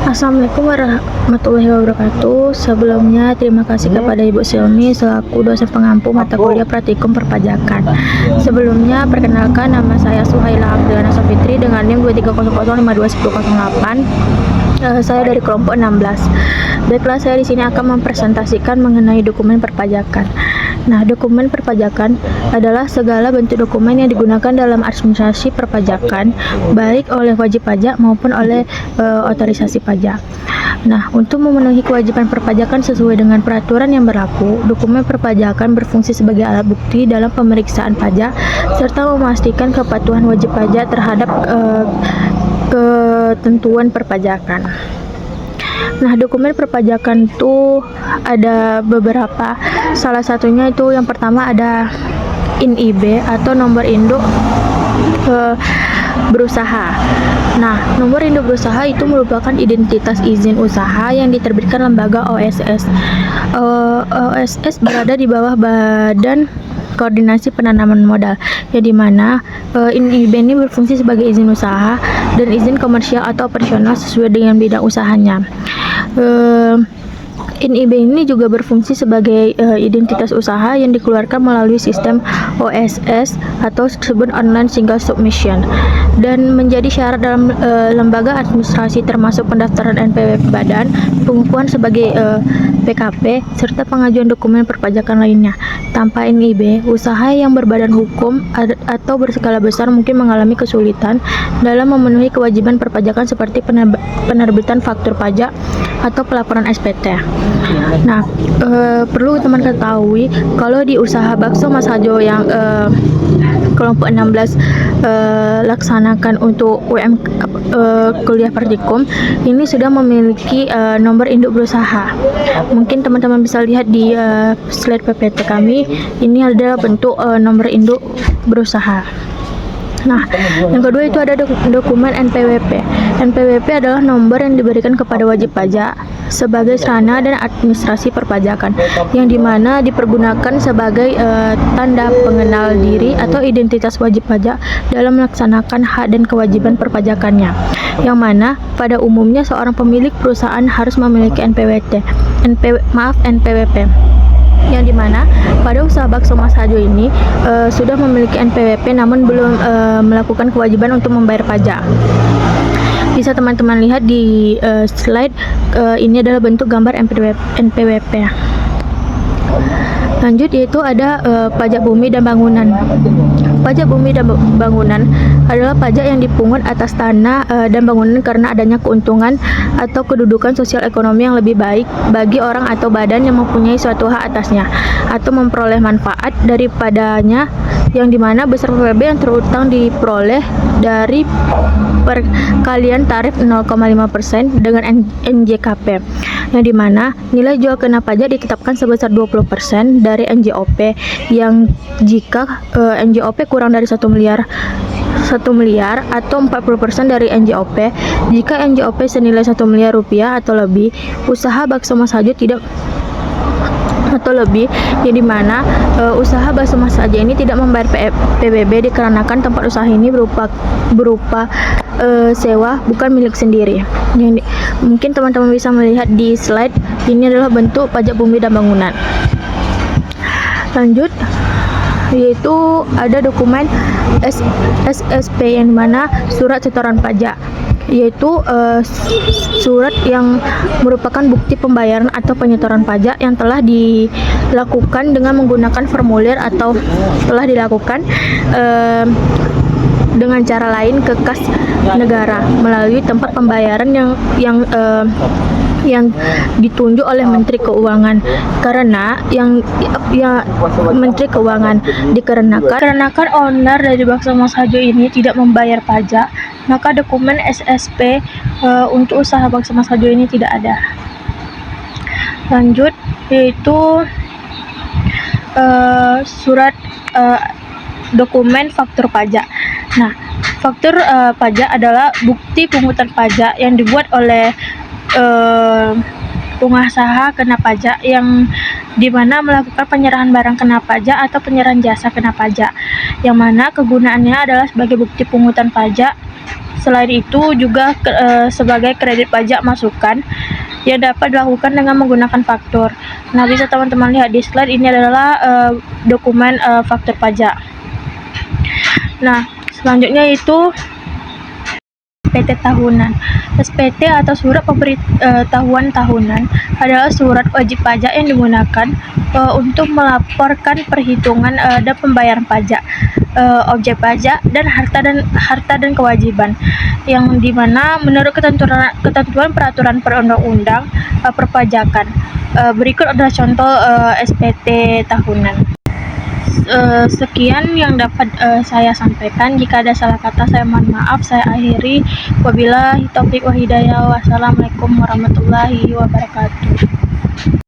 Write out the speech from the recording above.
Assalamualaikum warahmatullahi wabarakatuh. Sebelumnya terima kasih kepada Ibu Silmi selaku dosen pengampu mata kuliah Praktikum Perpajakan. Sebelumnya perkenalkan, nama saya Suhaila Apriana Safitri dengan NIM 2300521008. Saya dari kelompok 16. Baiklah, saya di sini akan mempresentasikan mengenai dokumen perpajakan. Nah, dokumen perpajakan adalah segala bentuk dokumen yang digunakan dalam administrasi perpajakan, baik oleh wajib pajak maupun oleh otorisasi pajak. Nah, untuk memenuhi kewajiban perpajakan sesuai dengan peraturan yang berlaku, dokumen perpajakan berfungsi sebagai alat bukti dalam pemeriksaan pajak serta memastikan kepatuhan wajib pajak terhadap ketentuan perpajakan. Nah, dokumen perpajakan itu ada beberapa. Salah satunya itu yang pertama ada NIB atau nomor induk berusaha. Nah, nomor induk berusaha itu merupakan identitas izin usaha yang diterbitkan lembaga OSS. OSS berada di bawah Badan Koordinasi Penanaman Modal, yang dimana NIB ini berfungsi sebagai izin usaha dan izin komersial atau operasional sesuai dengan bidang usahanya. NIB ini juga berfungsi sebagai identitas usaha yang dikeluarkan melalui sistem OSS atau disebut Online Single Submission, dan menjadi syarat dalam lembaga administrasi termasuk pendaftaran NPWP Badan, pengukuhan sebagai PKP, serta pengajuan dokumen perpajakan lainnya. Tanpa NIB, usaha yang berbadan hukum atau berskala besar mungkin mengalami kesulitan dalam memenuhi kewajiban perpajakan seperti penerbitan faktur pajak atau pelaporan SPT. Nah, perlu teman ketahui kalau di usaha bakso Mas Hajo yang kelompok 16 laksanakan untuk kuliah praktikum ini sudah memiliki nomor induk berusaha. Mungkin teman-teman bisa lihat di slide PPT kami, ini adalah bentuk nomor induk berusaha. Nah, yang kedua itu ada dokumen NPWP. NPWP adalah nomor yang diberikan kepada wajib pajak sebagai sarana dan administrasi perpajakan, yang dimana dipergunakan sebagai tanda pengenal diri atau identitas wajib pajak dalam melaksanakan hak dan kewajiban perpajakannya, yang mana pada umumnya seorang pemilik perusahaan harus memiliki NPWP, yang dimana pada usaha bakso Mas Hajo ini sudah memiliki NPWP namun belum melakukan kewajiban untuk membayar pajak. Bisa teman-teman lihat di slide, ini adalah bentuk gambar NPWP. Lanjut, yaitu ada pajak bumi dan bangunan. Pajak bumi dan bangunan adalah pajak yang dipungut atas tanah dan bangunan karena adanya keuntungan atau kedudukan sosial ekonomi yang lebih baik bagi orang atau badan yang mempunyai suatu hak atasnya atau memperoleh manfaat daripadanya, yang dimana besar PPB yang terutang diperoleh dari perkalian tarif 0,5% dengan NJKP, yang dimana nilai jual kena pajak ditetapkan sebesar 20% dari NJOP, yang jika NJOP kurang dari 1 miliar atau 40% dari NJOP. Jika NJOP senilai 1 miliar rupiah atau lebih, usaha bakso Mas Hajo tidak atau lebih, yang dimana usaha bakso Mas Hajo ini tidak membayar PBB dikarenakan tempat usaha ini berupa sewa, bukan milik sendiri. Mungkin teman-teman bisa melihat di slide, ini adalah bentuk pajak bumi dan bangunan. Lanjut, yaitu ada dokumen SSP, yang mana surat setoran pajak, yaitu surat yang merupakan bukti pembayaran atau penyetoran pajak yang telah dilakukan dengan menggunakan formulir atau telah dilakukan dengan cara lain ke kas negara melalui tempat pembayaran yang ditunjuk oleh Menteri Keuangan. Karena Menteri Keuangan dikarenakan owner dari bakso Mas Hajo ini tidak membayar pajak, maka dokumen SSP untuk usaha bakso Mas Hajo ini tidak ada. Lanjut, yaitu surat dokumen faktur pajak. Nah, faktur pajak adalah bukti pungutan pajak yang dibuat oleh pengusaha kena pajak, yang dimana melakukan penyerahan barang kena pajak atau penyerahan jasa kena pajak, yang mana kegunaannya adalah sebagai bukti pungutan pajak Selain itu juga sebagai kredit pajak masukan yang dapat dilakukan dengan menggunakan faktur. Nah, bisa teman-teman lihat di slide ini adalah dokumen faktur pajak. Nah, selanjutnya itu SPT tahunan. SPT atau surat pemberitahuan tahunan adalah surat wajib pajak yang digunakan untuk melaporkan perhitungan dan pembayaran pajak, objek pajak dan harta dan kewajiban, yang dimana menurut ketentuan peraturan perundang-undang perpajakan. Berikut adalah contoh SPT tahunan. Sekian yang dapat saya sampaikan. Jika ada salah kata, saya mohon maaf. Saya akhiri. Wabillahi taufiq wa hidayah. Wassalamualaikum warahmatullahi wabarakatuh.